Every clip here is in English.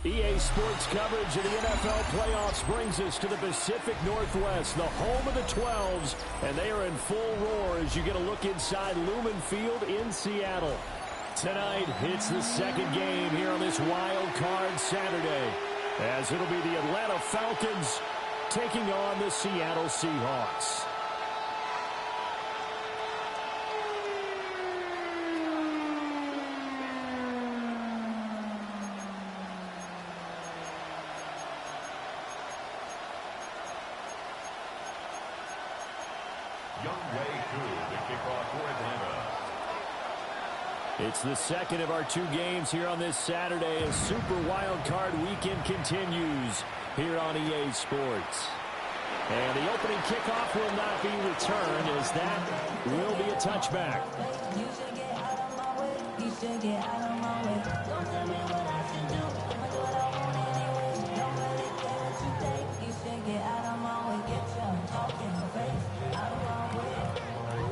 EA Sports coverage of the NFL playoffs brings us to the Pacific Northwest, the home of the 12s, and they are in full roar as you get a look inside Lumen Field in Seattle. Tonight, it's the second game here on this Wild Card Saturday, as it'll be the Atlanta Falcons taking on the Seattle Seahawks. It's the second of our two games here on this Saturday as Super Wild Card Weekend continues here on EA Sports. And the opening kickoff will not be returned as that will be a touchback. You should get out of my way. You should get out of my way. Don't tell me what I should do. I'ma do what I want anyway. Don't really care what you think. You should get out of my way. Get your talking face out of my way.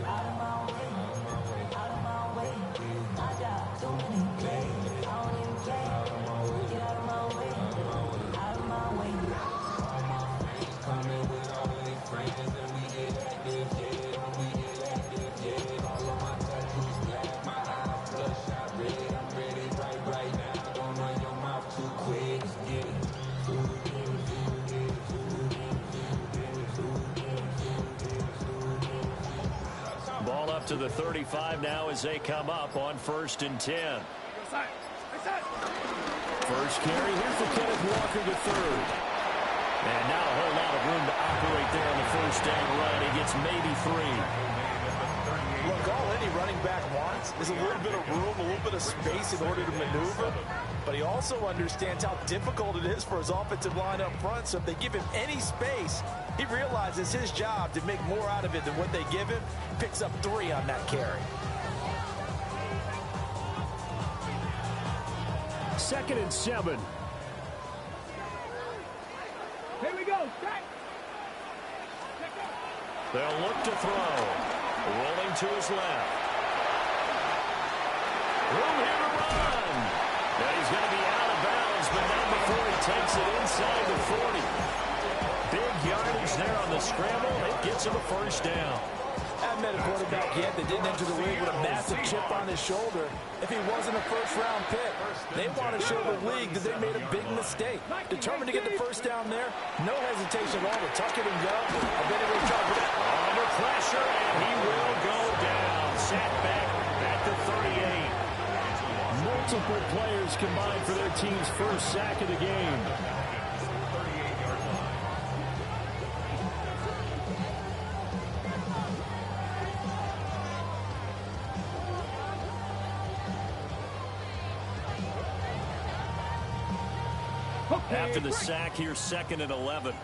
Out of my way. Out of my way. I got too many plays. I don't even care. Get out of my way. Out of my way. Coming with all of these friends and we get active, yeah. We get active, yeah. All of my tattoos black, my eyes bloodshot red. I'm ready right now. Don't run your mouth too quick. Let's get it. Ball up to the 35 now as they come up on 1st and 10. First carry here for Kenneth Walker to third. And now a whole lot of room to operate there on the first down run. He gets maybe 3. Look, all any running back wants is a little bit of room, a little bit of space in order to maneuver. But he also understands how difficult it is for his offensive line up front. So if they give him any space, he realizes his job to make more out of it than what they give him. Picks up 3 on that carry. 2nd and 7. Here we go. They'll look to throw. Rolling to his left. Room here to run. And he's going to be out of bounds, but not before he takes it inside the 40. Big yardage there on the scramble. It gets him a first down. I haven't met a quarterback yet that didn't enter the league with a massive chip on his shoulder if he wasn't a first-round pick. They want to show the league that they made a big mistake. Determined to get the first down there, no hesitation at all to tuck it and go. I bet he will try for that. Under pressure, and he will go down. Sat back at the 38. Multiple players combined for their team's first sack of the game. After the sack, here's 2nd and 11.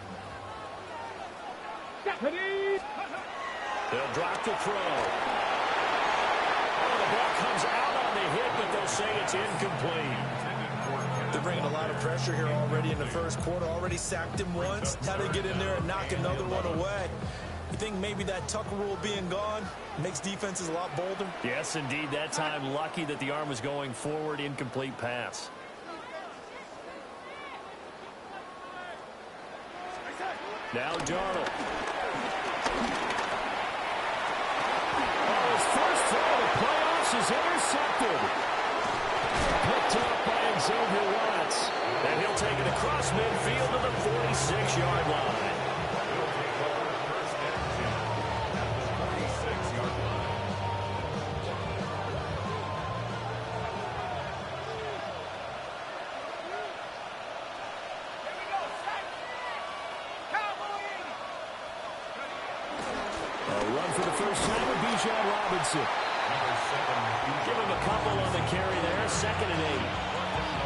They'll drop the throw. Oh, the ball comes out on the hit, but they'll say it's incomplete. They're bringing a lot of pressure here already in the first quarter. Already sacked him once. Now they get in there and knock another one away. You think maybe that Tucker rule being gone makes defenses a lot bolder? Yes, indeed. That time, lucky that the arm was going forward. Incomplete pass. Now Darnold. Oh, his first throw of the playoffs is intercepted. Picked up by Xavier Watts. And he'll take it across midfield to the 46-yard line. Robinson. Give him a couple on the carry there. 2nd and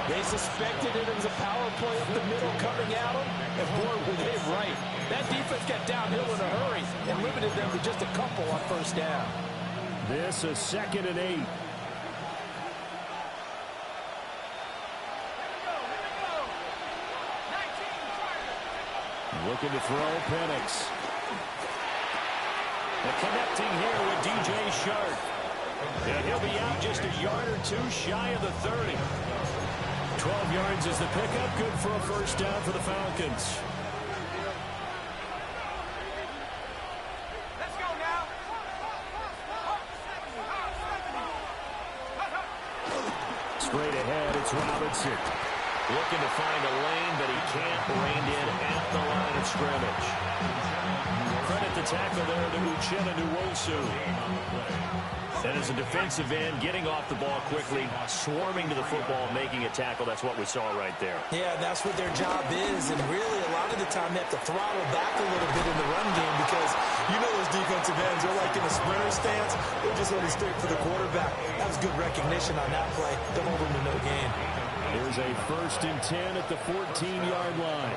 8. They suspected it was a power play up the middle coming at them. And boy, were they right. That defense got downhill in a hurry and limited them to just a couple on first down. This is 2nd and 8. Looking to throw Penix. And connecting here with DJ Shark. And he'll be out just a yard or two shy of the 30. 12 yards is the pickup. Good for a first down for the Falcons. Let's go now. Straight ahead, it's Robinson. Looking to find a lane, but he can't rein in at the line of scrimmage. Credit the tackle there to Uchenna Nwosu. And as a defensive end, getting off the ball quickly, swarming to the football, making a tackle, that's what we saw right there. Yeah, that's what their job is, and really a lot of the time they have to throttle back a little bit in the run game because you know those defensive ends, they're like in a sprinter stance. They're just heading straight for the quarterback. That was good recognition on that play to hold them to no gain. Here's a 1st and 10 at the 14-yard line.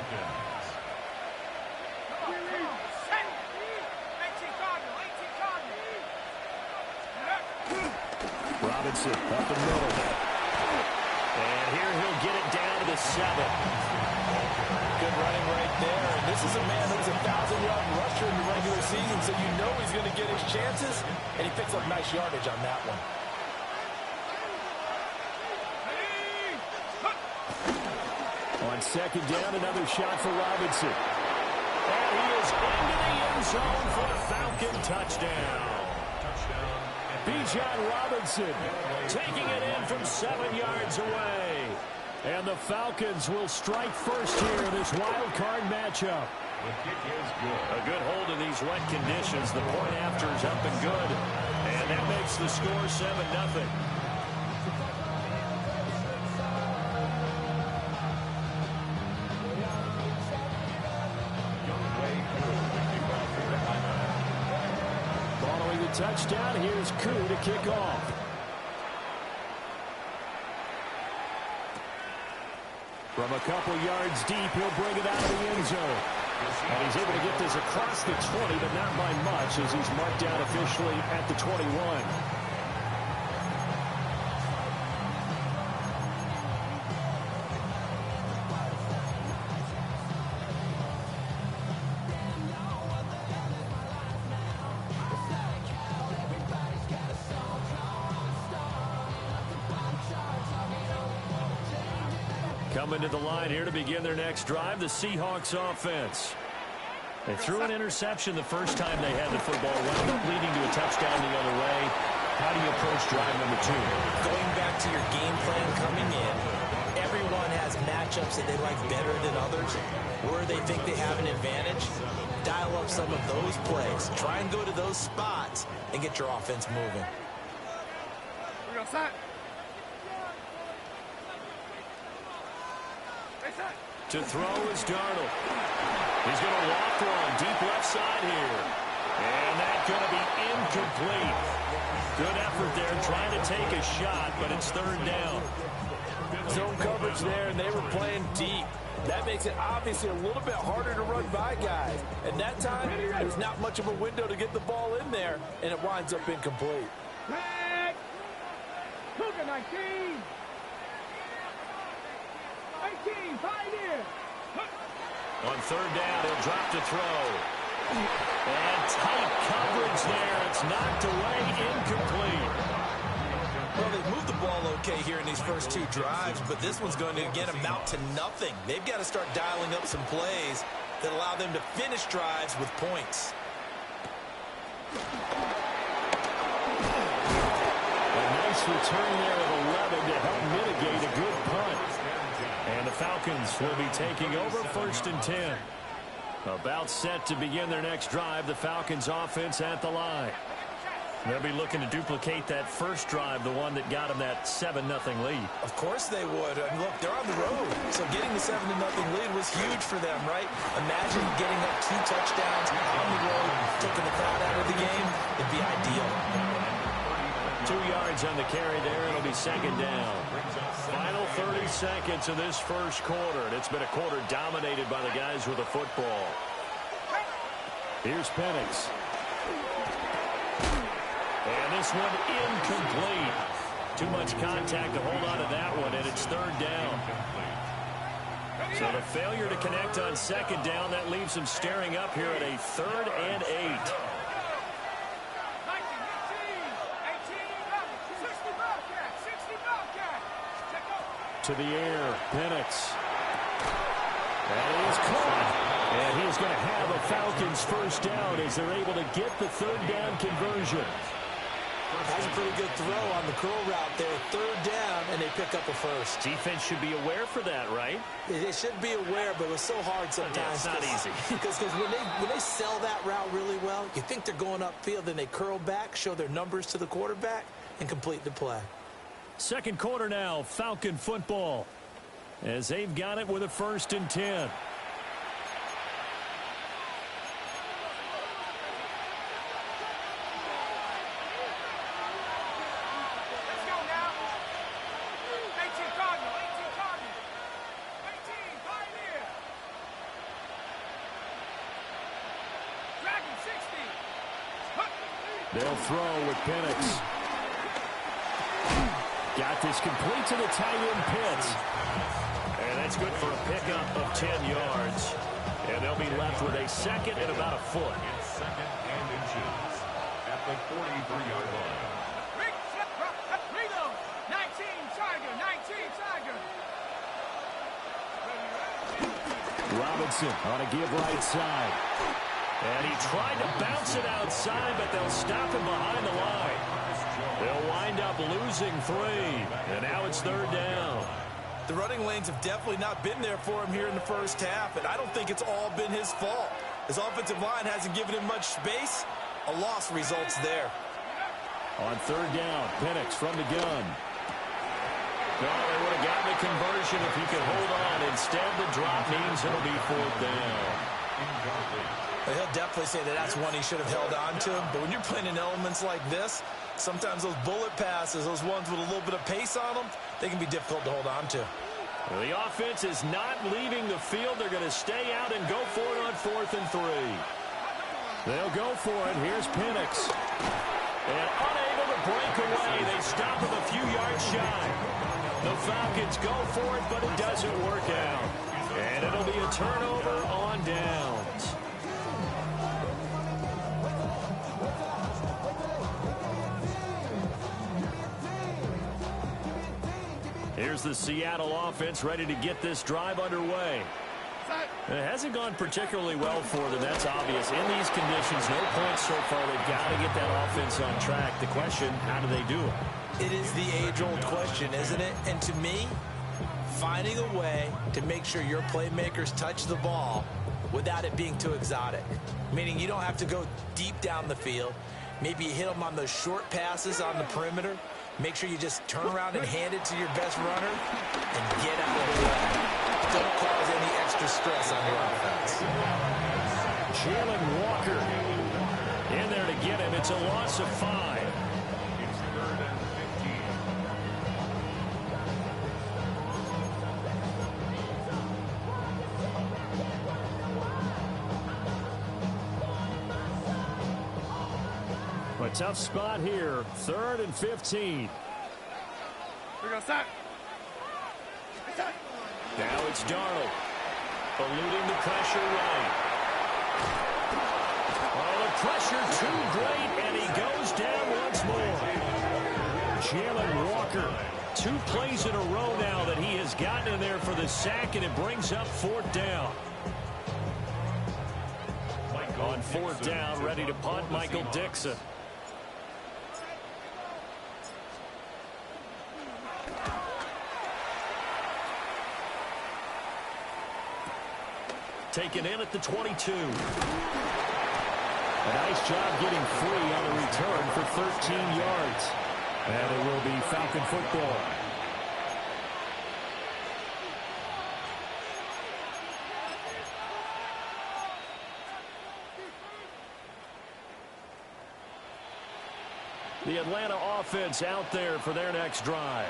Robinson up the middle. And here he'll get it down to the 7. Good running right there. And this is a man that was a 1,000-yard rusher in the regular season, so you know he's going to get his chances, and he picks up nice yardage on that one. On 2nd down, another shot for Robinson. And he is into the end zone for a Falcon touchdown. Bijan Robinson taking it in from 7 yards away. And the Falcons will strike first here in this wild card matchup. A good hold in these wet conditions. The point after is up and good. And that makes the score 7-0. Following the touchdown, here's Koo to kick off. From a couple yards deep, he'll bring it out of the end zone. And he's able to get this across the 20, but not by much, as he's marked down officially at the 21. Coming to the line here to begin their next drive, the Seahawks offense. They threw an interception the first time they had the football, wound up leading to a touchdown the other way. How do you approach drive number 2? Going back to your game plan coming in, everyone has matchups that they like better than others, where they think they have an advantage. Dial up some of those plays. Try and go to those spots and get your offense moving. We're outside. To throw is Darnold. He's going to walk one deep left side here. And that's going to be incomplete. Good effort there trying to take a shot, but it's 3rd down. Zone coverage there, and they were playing deep. That makes it obviously a little bit harder to run by guys. And that time, there's not much of a window to get the ball in there, and it winds up incomplete. Back. Cougar 19. 19, Pioneer. On 3rd down, he'll drop to throw. And tight coverage there. It's knocked away, incomplete. Well, they've moved the ball okay here in these first 2 drives, but this one's going to, again, amount to nothing. They've got to start dialing up some plays that allow them to finish drives with points. A nice return there of 11 to help mitigate a good punt. And the Falcons will be taking over 1st and 10. About set to begin their next drive, the Falcons offense at the line. They'll be looking to duplicate that first drive, the one that got them that 7-0 lead. Of course they would. And look, they're on the road. So getting the 7-0 lead was huge for them, right? Imagine getting up 2 touchdowns on the road, taking the crowd out of the game. It'd be ideal. 2 yards on the carry there. It'll be 2nd down. Final 30 seconds of this first quarter. And it's been a quarter dominated by the guys with the football. Here's Penix. And this one incomplete. Too much contact to hold on to that one, and it's 3rd down. So the failure to connect on 2nd down, that leaves them staring up here at a 3rd and 8. To the air, Penix. That is caught. And he's going to have a Falcons first down as they're able to get the third down conversion. That's a pretty good throw on the curl route there. Third down, and they pick up a first. Defense should be aware for that, right? They should be aware, but it was so hard sometimes. Yeah, it's not easy. Because when they sell that route really well, you think they're going upfield, then they curl back, show their numbers to the quarterback, and complete the play. Second quarter now, Falcon football, as they've got it with a 1st and 10. They'll throw with Penix. Got this complete to the tight end Pitts. And that's good for a pickup of 10 yards. And they'll be left with a second and about a foot. Second and inches at the 43-yard line. 19 Tiger, 19 Tiger. Robinson on a give right side. And he tried to bounce it outside, but they'll stop him behind the line. They'll wind up losing 3. And now it's third down. The running lanes have definitely not been there for him here in the first half, and I don't think it's all been his fault. His offensive line hasn't given him much space. A loss results there. On third down, Penix from the gun. No, they would have gotten the conversion if he could hold on. Instead, the drop means it'll be fourth down. He'll definitely say that that's one he should have held on to. But when you're playing in elements like this, sometimes those bullet passes, those ones with a little bit of pace on them, they can be difficult to hold on to. Well, the offense is not leaving the field. They're going to stay out and go for it on 4th and 3. They'll go for it. Here's Penix. And unable to break away. They stop him a few yards shy. The Falcons go for it, but it doesn't work out. And it'll be a turnover on downs. Here's the Seattle offense ready to get this drive underway. It hasn't gone particularly well for them. That's obvious. In these conditions, no points so far. They've got to get that offense on track. The question, how do they do it? It is the age-old question, isn't it? And to me, finding a way to make sure your playmakers touch the ball without it being too exotic. Meaning you don't have to go deep down the field. Maybe you hit them on those short passes on the perimeter. Make sure you just turn around and hand it to your best runner and get out of the way. Don't cause any extra stress on your offense. Jalen Walker in there to get him. It's a loss of 5. It's 3rd and 15. A tough spot here. 3rd and 15. We're going to start. Now it's Darnold. Eluding the pressure right. Oh, the pressure too great, and he goes down once more. Jalen Walker. 2 plays in a row now that he has gotten in there for the sack, and it brings up 4th down. On 4th down, ready to punt, Michael Dixon. Taken in at the 22. A nice job getting free on the return for 13 yards. And it will be Falcon football. The Atlanta offense out there for their next drive.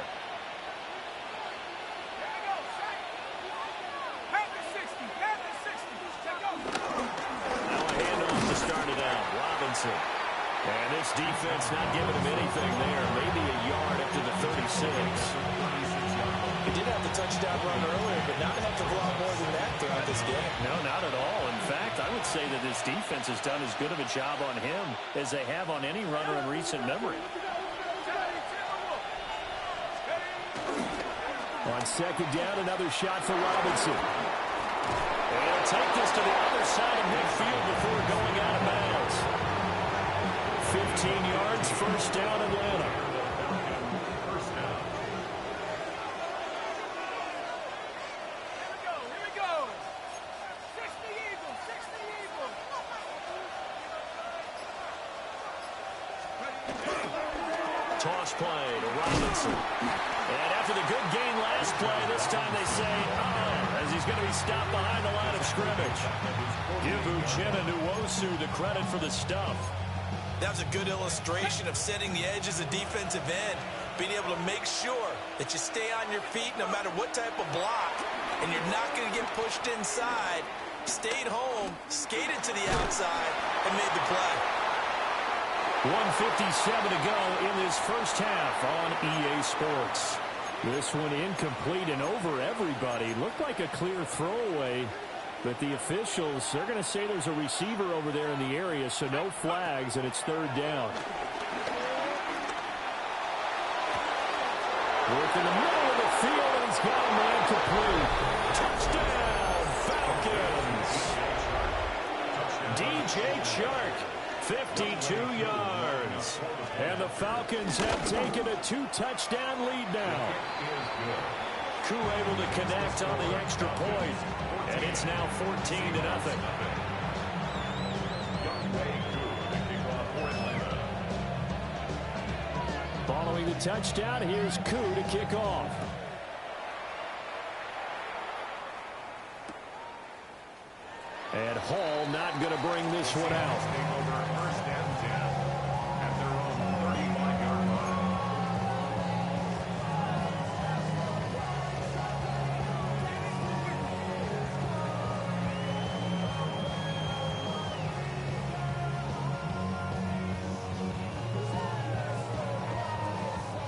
And this defense not giving him anything there. Maybe a yard up to the 36. He did have the touchdown run earlier, but not have to go out more than that throughout this game. No, not at all. In fact, I would say that this defense has done as good of a job on him as they have on any runner in recent memory. On second down, another shot for Robinson. And he'll take this to the other side of midfield before going out of bounds. 15 yards, first down, Atlanta. Here we go. 60 Eagles, 60 Eagles. Toss play to Robinson. And after the good gain last play, this time they say, as he's going to be stopped behind the line of scrimmage. Give Uchenna Nwosu the credit for the stuff. That was a good illustration of setting the edge as a defensive end, being able to make sure that you stay on your feet no matter what type of block, and you're not going to get pushed inside. Stayed home, skated to the outside, and made the play. 1:57 to go in this first half on EA Sports. This one incomplete and over everybody. Looked like a clear throwaway, but the officials, they're going to say there's a receiver over there in the area, so no flags, and it's third down. Work in the middle of the field, and he's got a man complete. Touchdown, Falcons! DJ Chark. 52 yards. And the Falcons have taken a 2-touchdown lead now. Koo able to connect on the extra point. And it's now 14-0. Following the touchdown, here's Koo to kick off. And Hall not going to bring this one out.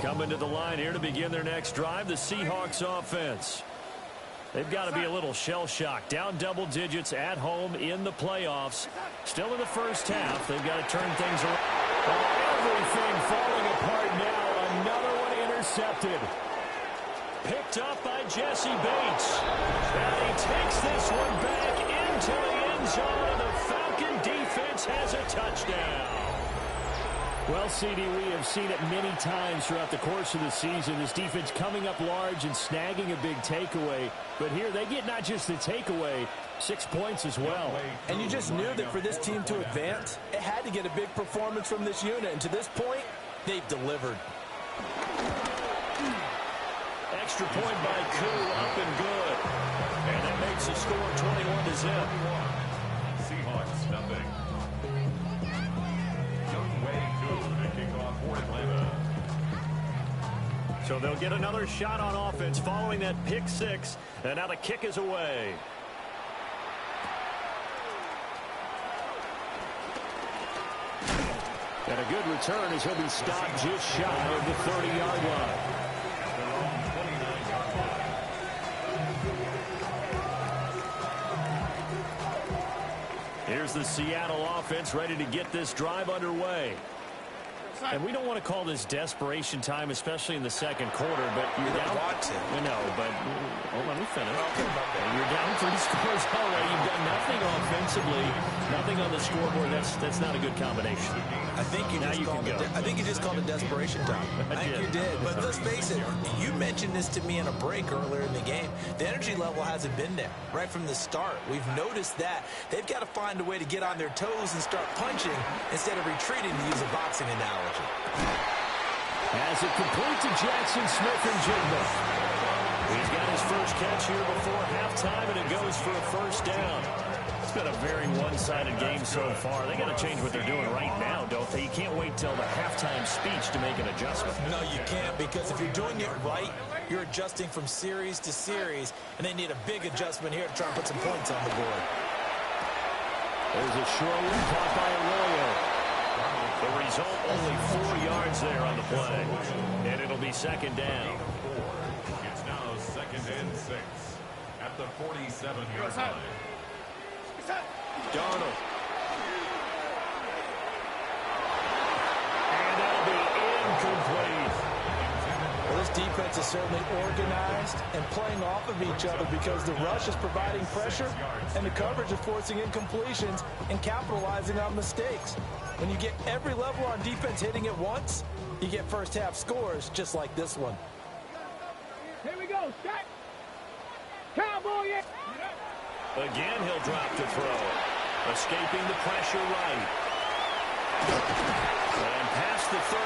Coming to the line here to begin their next drive, the Seahawks offense. They've got to be a little shell-shocked. Down double digits at home in the playoffs. Still in the first half. They've got to turn things around. Everything falling apart now. Another one intercepted. Picked up by Jesse Bates. And he takes this one back into the end zone, and the Falcon defense has a touchdown. Well, CD, we have seen it many times throughout the course of the season. This defense coming up large and snagging a big takeaway. But here they get not just the takeaway, 6 points as well. And you just knew that for this team to advance, it had to get a big performance from this unit. And to this point, they've delivered. Extra point by Koo, up and good. And that makes the score 21-0. Seahawks nothing. So they'll get another shot on offense following that pick six. And now the kick is away. And a good return as he'll be stopped just shy of the 30-yard line. Here's the Seattle offense ready to get this drive underway. And we don't want to call this desperation time, especially in the second quarter, but you're down. I know, but let me finish. You're down 3 scores already. You've done nothing offensively, nothing on the scoreboard. That's not a good combination. I think you just called it desperation time. I think you did. But let's face it, you mentioned this to me in a break earlier in the game. The energy level hasn't been there right from the start. We've noticed that. They've got to find a way to get on their toes and start punching instead of retreating, to use a boxing analogy. As it complete to Jackson Smith-Njigba. He's got his first catch here before halftime, and it goes for a first down. It's been a very one-sided game so far. They got to change what they're doing right now, don't they? You can't wait till the halftime speech to make an adjustment. No, you can't, because if you're doing it right, you're adjusting from series to series, and they need a big adjustment here to try and put some points on the board. There's a short one caught by Arroyo. The result, only 4 yards there on the play. And it'll be second down. It's now 2nd and 6 at the 47-yard line. Darnold. And that'll be incomplete. Well, this defense is certainly organized and playing off of each other because the rush is providing pressure and the coverage is forcing incompletions and capitalizing on mistakes. When you get every level on defense hitting at once, you get first half scores just like this one. Here we go, set. Cowboy. Again, he'll drop to throw. Escaping the pressure right. And past the 35,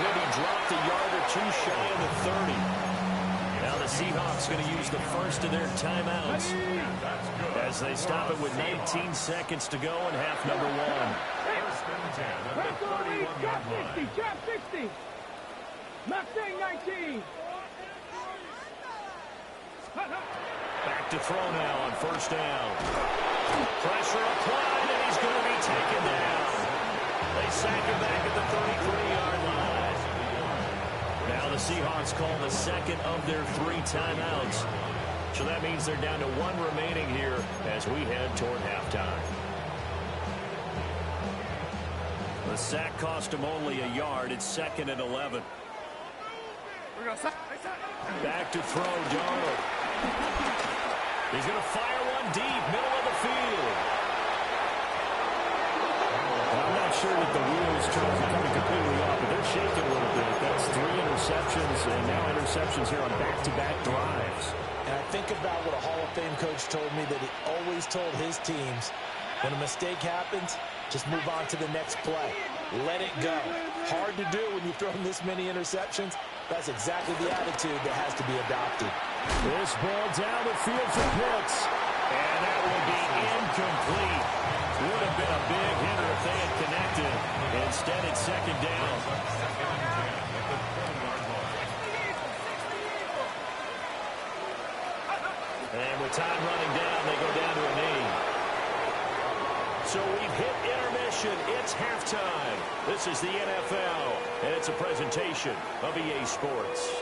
maybe dropped a yard or two shy of the 30. Now the Seahawks going to use the first of their timeouts as they stop it with 19 seconds to go in half number one. First and 10 at the 31-yard line. Trap 60. Mustang 19. Back to throw now on first down. Pressure applied, and he's going to be taken down. They sack him back at the 33-yard line. Now the Seahawks call the second of their 3 timeouts. So that means they're down to 1 remaining here as we head toward halftime. The sack cost him only a yard. It's second and 11. Back to throw, Darnold. He's going to fire one deep, middle of the field. I'm not sure that the wheels are coming completely off, but they're shaking a little bit. That's 3 interceptions, and now interceptions here on back-to-back drives. And I think about what a Hall of Fame coach told me, that he always told his teams, when a mistake happens, just move on to the next play. Let it go. Hard to do when you've thrown this many interceptions. That's exactly the attitude that has to be adopted. This ball down the field for Pitts. And that will be incomplete. Would have been a big hitter if they had connected. Instead, it's second down. And with time running down, they go down to a knee. So we've hit intermission. It's halftime. This is the NFL, and it's a presentation of EA Sports.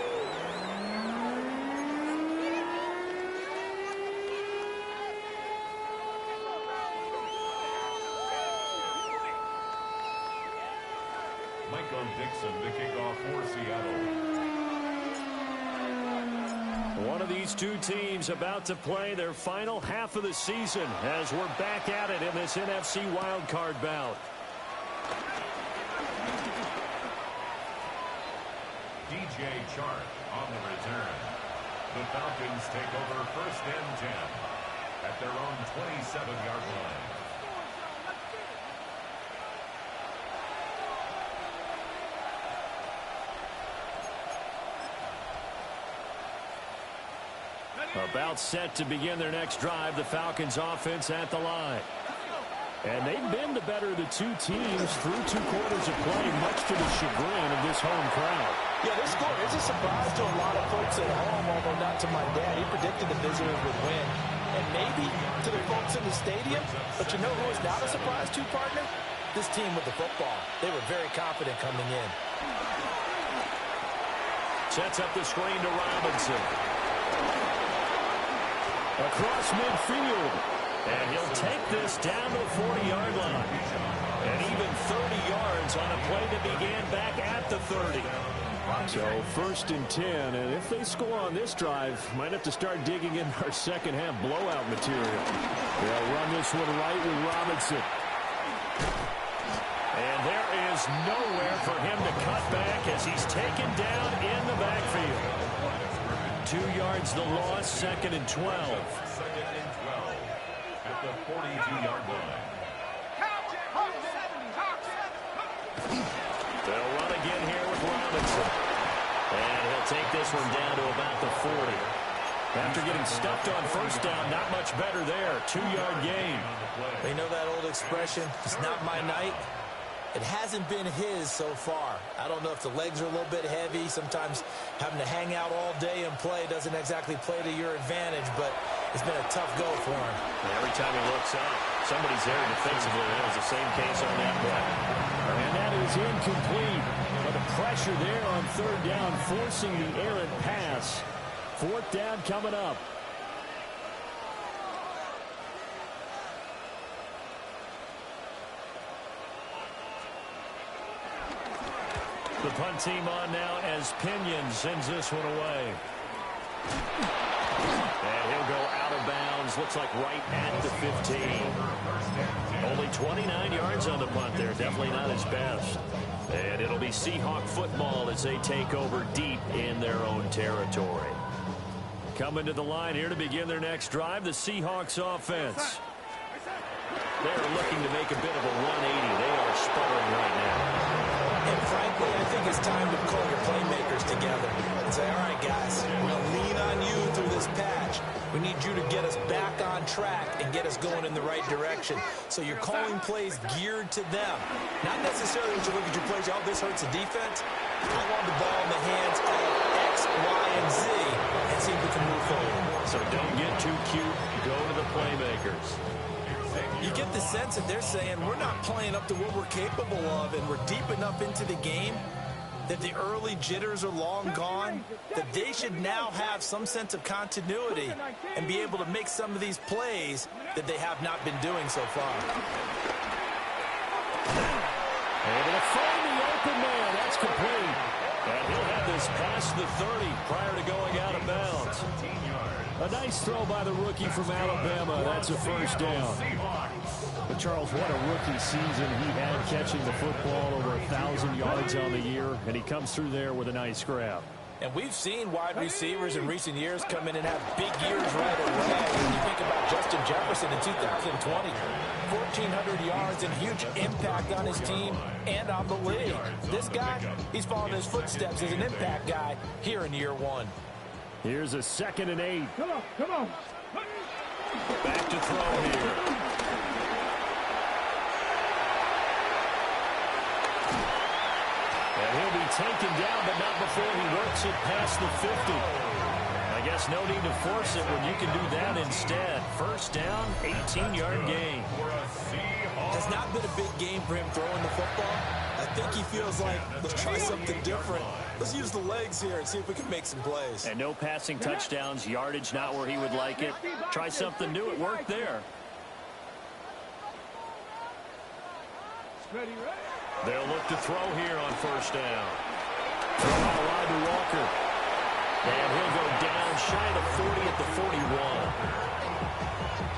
Michael Dixon to kick off for Seattle. One of these two teams about to play their final half of the season as we're back at it in this NFC Wildcard bout. DJ Chark on the return. The Falcons take over first and 10 at their own 27-yard line. About set to begin their next drive, the Falcons offense at the line. And they've been the better of the two teams through 2 quarters of play, much to the chagrin of this home crowd. Yeah, this score is a surprise to a lot of folks at home, although not to my dad. He predicted the visitors would win. And maybe to the folks in the stadium. But you know who is not a surprise to, partner? This team with the football. They were very confident coming in. Sets up the screen to Robinson. Across midfield. And he'll take this down to the 40-yard line. And even 30 yards on a play that began back at the 30. So first and 10. And if they score on this drive, might have to start digging in our second half blowout material. They'll run this one right with Robinson. And there is nowhere for him to cut back as he's taken down in the backfield. 2 yards the loss, second and 12. Second and 12 at the 42-yard line. They'll run again here with Robinson. And he'll take this one down to about the 40. After getting stuffed on first down, not much better there. 2-yard gain. You know that old expression, it's not my night? It hasn't been his so far. I don't know if the legs are a little bit heavy. Sometimes having to hang out all day and play doesn't exactly play to your advantage, but it's been a tough go for him. And every time he looks up, somebody's there defensively. That was the same case on that play. And that is incomplete. But the pressure there on third down, forcing the errant pass. Fourth down coming up. The punt team on now as Pinion sends this one away. And he'll go out of bounds. Looks like right at the 15. Only 29 yards on the punt there. Definitely not his best. And it'll be Seahawk football as they take over deep in their own territory. Coming to the line here to begin their next drive, the Seahawks offense. They're looking to make a bit of a 180. They are sputtering right now. And frankly, I think it's time to call your playmakers together and say, all right, guys, we'll lean on you through this patch. We need you to get us back on track and get us going in the right direction. So you're calling plays geared to them. Not necessarily when you look at your plays, oh, this hurts the defense. I want the ball in the hands of X, Y, and Z and see if we can move forward. So don't get too cute. Go to the playmakers. You get the sense that they're saying we're not playing up to what we're capable of, and we're deep enough into the game that the early jitters are long gone, that they should now have some sense of continuity and be able to make some of these plays that they have not been doing so far. Able to find the open man. That's complete. And he'll have this past the 30 prior to going out of bounds. A nice throw by the rookie from Alabama. That's a first down. But Charles, what a rookie season he had catching the football, over 1,000 yards on the year, and he comes through there with a nice grab. And we've seen wide receivers in recent years come in and have big years right away. When you think about Justin Jefferson in 2020, 1,400 yards and huge impact on his team and on the league. This guy, he's following his footsteps as an impact guy here in year one. Here's a 2nd and 8. Come on, come on. Back to throw here. And he'll be taken down, but not before he works it past the 50. I guess no need to force it when you can do that instead. First down, 18-yard gain. Has not been a big game for him throwing the football. I think he feels like, let's try something different. Let's use the legs here and see if we can make some plays. And no passing touchdowns, yardage not where he would like it. Try something new. It worked there. Ready, ready. They'll look to throw here on first down. Throw out wide to Walker. And he'll go down shy of the 40 at the 41.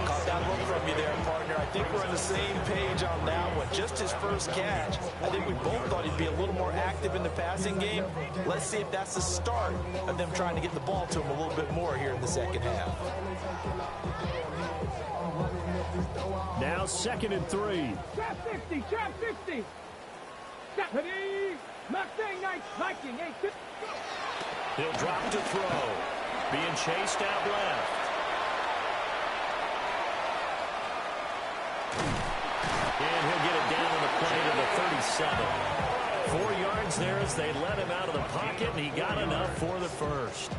Caught that look from you there, partner. I think we're on the same page on that one. Just his first catch. I think we both thought he'd be a little more active in the passing game. Let's see if that's the start of them trying to get the ball to him a little bit more here in the second half. Now 2nd and 3. Trap 60, trap 60. Stop. Ready. Mustang Knight, Viking, 8. He'll drop to throw. Being chased out left. And he'll get it down on the play to the 37. 4 yards there as they let him out of the pocket, and he got enough for the first.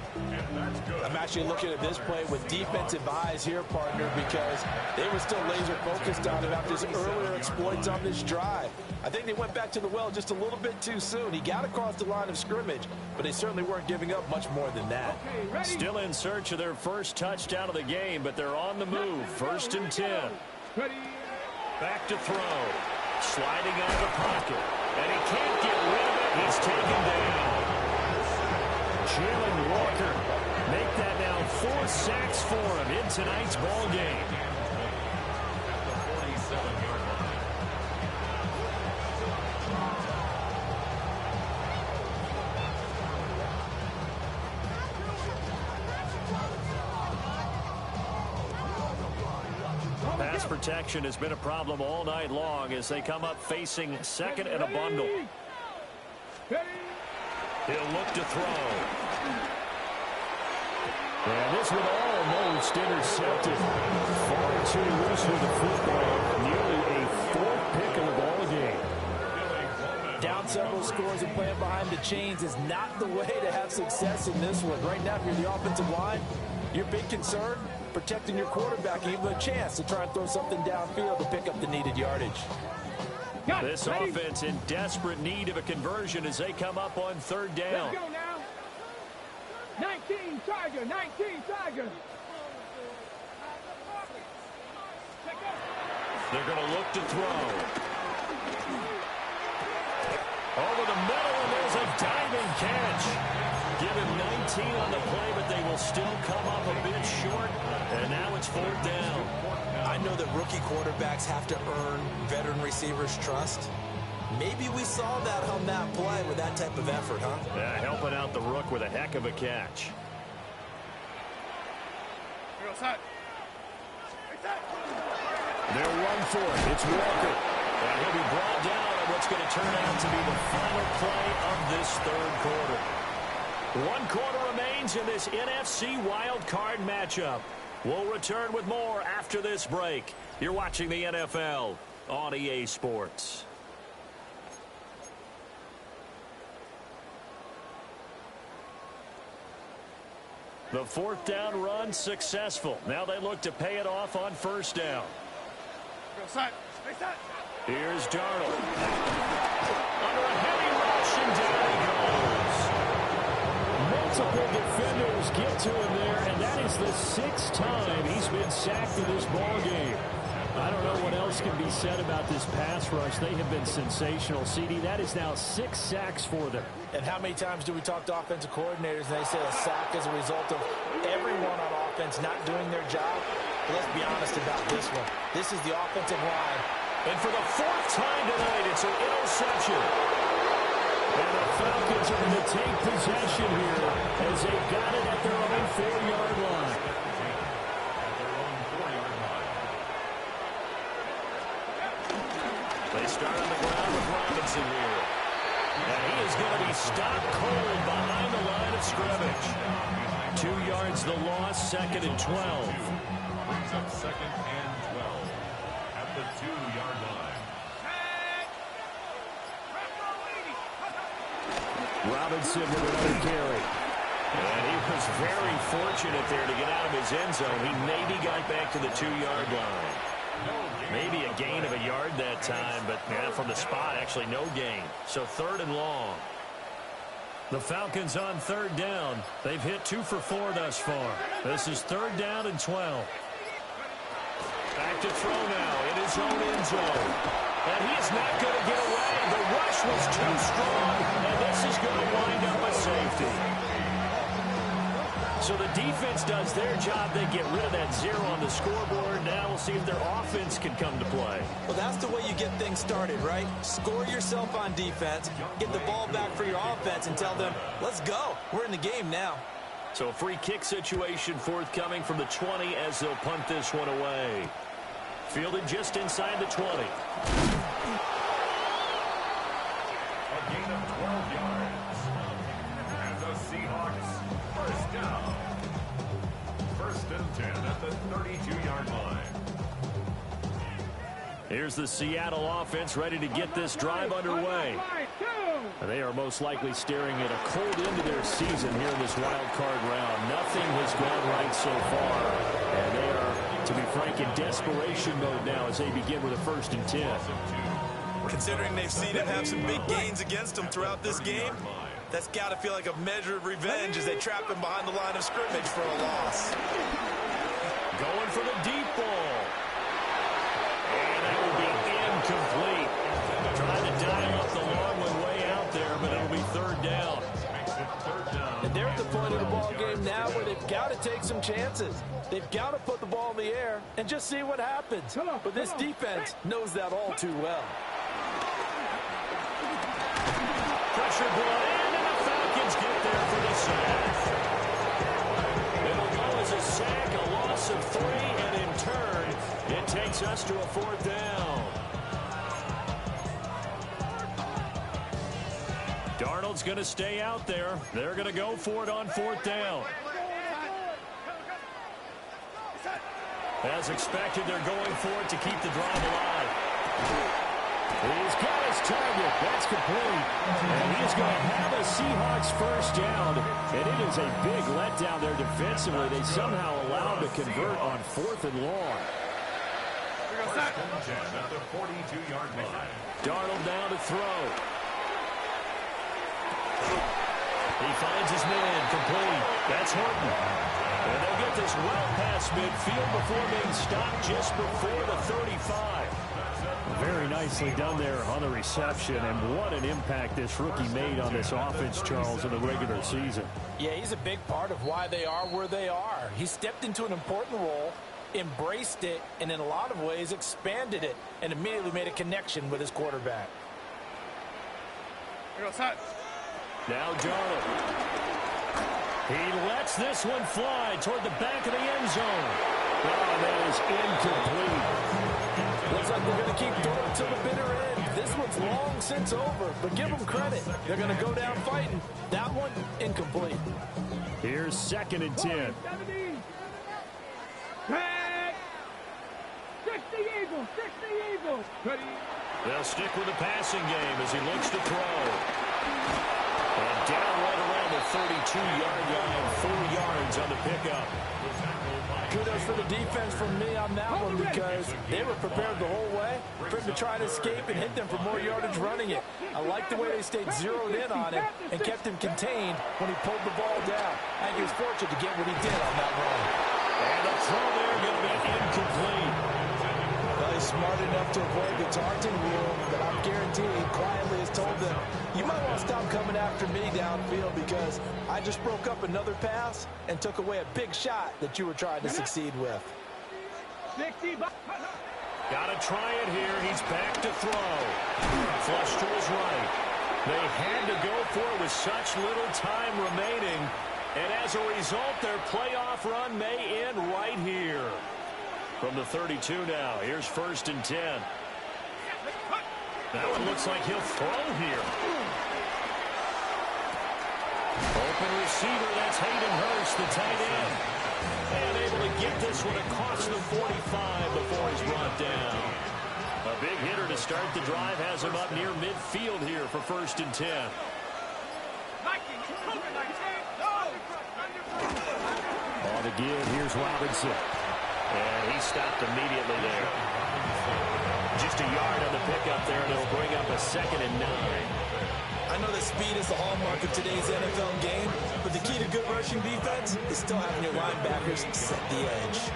I'm actually looking at this play with defensive eyes here, partner, because they were still laser focused on him after his earlier exploits on this drive. I think they went back to the well just a little bit too soon. He got across the line of scrimmage, but they certainly weren't giving up much more than that. Okay, ready. Still in search of their first touchdown of the game, but they're on the move. 1st and 10. Ready. Back to throw. Sliding out of the pocket. And he can't get rid of it. He's taken down. Jalen Walker. Make that now 4 sacks for him in tonight's ball game. At the 47-yard line. Pass protection has been a problem all night long as they come up facing 2nd and a bundle. Ready. He'll look to throw. And this one almost intercepted. Far too loose with the football. Nearly a 4th pick of the ball game. Down several scores and playing behind the chains is not the way to have success in this one. Right now, if you're the offensive line, your big concern, protecting your quarterback and give him a chance to try and throw something downfield to pick up the needed yardage. Got it. This Ready. offense in desperate need of a conversion as they come up on 3rd down. Let's go now. 19 Tiger, 19 Tiger. They're going to look to throw. Over the middle, and there's diving catch. Give him 19 on the play, but they will still come up a bit short. And now it's 4th down. I know that rookie quarterbacks have to earn veteran receivers' trust. Maybe we saw that on that play with that type of effort, huh? Yeah, helping out the rook with a heck of a catch. They'll run for it. It's Walker. And he'll be brought down on what's going to turn out to be the final play of this 3rd quarter. 1 quarter remains in this NFC Wildcard matchup. We'll return with more after this break. You're watching the NFL on EA Sports. The 4th down run successful. Now they look to pay it off on 1st down. Here's Darnold. Under a heavy rush, and down he goes. Multiple defenders get to him there, and that is the 6th time he's been sacked in this ballgame. I don't know what else can be said about this pass rush. They have been sensational. CD, that is now 6 sacks for them. And how many times do we talk to offensive coordinators and they say a sack is a result of everyone on offense not doing their job? But let's be honest about this one. This is the offensive line. And for the 4th time tonight, it's an interception. And the Falcons are going to take possession here as they've got it at their own 4-yard line. They start on the ground with Robinson here. And he is going to be stopped cold behind the line of scrimmage. 2 yards the loss, 2nd and 12. Brings up 2nd and 12 at the 2-yard line. Robinson with another carry. And he was very fortunate there to get out of his end zone. He maybe got back to the 2-yard line. Maybe a gain of a yard that time, but yeah, from the spot, actually no gain. So 3rd and long. The Falcons on 3rd down. They've hit 2 for 4 thus far. This is 3rd down and 12. Back to throw now in his own end zone. And he is not going to get away. The rush was too strong, and this is going to wind up a safety. So the defense does their job. They get rid of that 0 on the scoreboard. Now we'll see if their offense can come to play. Well, that's the way you get things started, right? Score yourself on defense, get the ball back for your offense, and tell them, let's go. We're in the game now. So a free kick situation forthcoming from the 20 as they'll punt this one away. Fielded just inside the 20. A gain of 12 yards. And the Seahawks, 1st down. 1st and 10 at the 32-yard line. Here's the Seattle offense ready to get this drive underway. And they are most likely staring at a cold end to their season here in this wild card round. Nothing has gone right so far. And they are, to be frank, in desperation mode now as they begin with a 1st and 10. Considering they've seen him have some big gains against them throughout this game, that's got to feel like a measure of revenge as they trap him behind the line of scrimmage for a loss. Going for the deep ball. And that will be incomplete. Trying to dial up the long one way out there, but it'll be 3rd down. And they're at the point of the ball game now where they've got to take some chances. They've got to put the ball in the air and just see what happens. But this defense knows that all too well. Pressure brought in, and the Falcons get there for the sack. It'll go as a sack, a loss of 3, and in turn, it takes us to a 4th down. Darnold's going to stay out there. They're going to go for it on 4th down. As expected, they're going for it to keep the drive alive. He's got his target. That's complete. And he's going to have a Seahawks 1st down. And it is a big letdown there defensively. They somehow allowed him to convert on 4th and long. 1st and 10 at the 42-yard line. Darnold down to throw. He finds his man complete. That's Horton. And they'll get this well past midfield before being stopped just before the 35. Very nicely done there on the reception, and what an impact this rookie made on this offense, Charles, in the regular season. Yeah, he's a big part of why they are where they are. He stepped into an important role, embraced it, and in a lot of ways expanded it, and immediately made a connection with his quarterback. Now Darnold. He lets this one fly toward the back of the end zone. Oh, that is incomplete. Looks like they're going to keep throwing to the bitter end. This one's long since over, but give them credit. They're going to go down fighting. That one, incomplete. Here's 2nd and 10. 60 Eagles, 60 Eagles. They'll stick with the passing game as he looks to throw. And down right around the 32-yard line, 4 yards on the pickup. Kudos for the defense from me on that one because they were prepared the whole way for him to try and escape and hit them for more yardage running it. I like the way they stayed zeroed in on him and kept him contained when he pulled the ball down. I think he was fortunate to get what he did on that run. And the throw there going to be incomplete. Well, he's smart enough to avoid the taunting rule, but I'm guaranteed he quietly has told them, you might want to stop coming after me downfield because I just broke up another pass and took away a big shot that you were trying to succeed with. Got to try it here. He's back to throw. Flush to his right. They had to go for it with such little time remaining. And as a result, their playoff run may end right here. From the 32 now, here's 1st and 10. That one looks like he'll throw here. Open receiver, that's Hayden Hurst, the tight end. And able to get this one across the 45 before he's brought down. A big hitter to start the drive has him up near midfield here for 1st and 10. On the give, here's Robinson. And he stopped immediately there. Just a yard on the pickup there, and it'll bring up a 2nd and 9. I know that speed is the hallmark of today's NFL game, but the key to good rushing defense is still having your linebackers set the edge.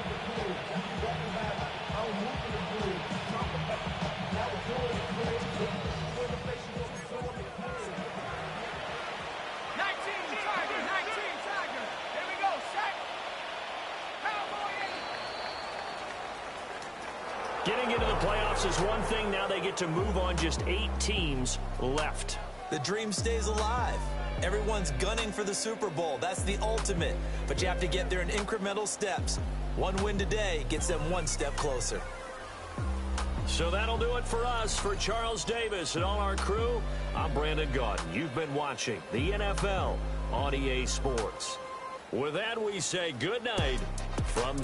Getting into the playoffs is one thing. Now they get to move on. Just 8 teams left. The dream stays alive. Everyone's gunning for the Super Bowl. That's the ultimate. But you have to get there in incremental steps. One win today gets them one step closer. So that'll do it for us. For Charles Davis and all our crew, I'm Brandon Gaudin. You've been watching the NFL on EA Sports. With that, we say good night from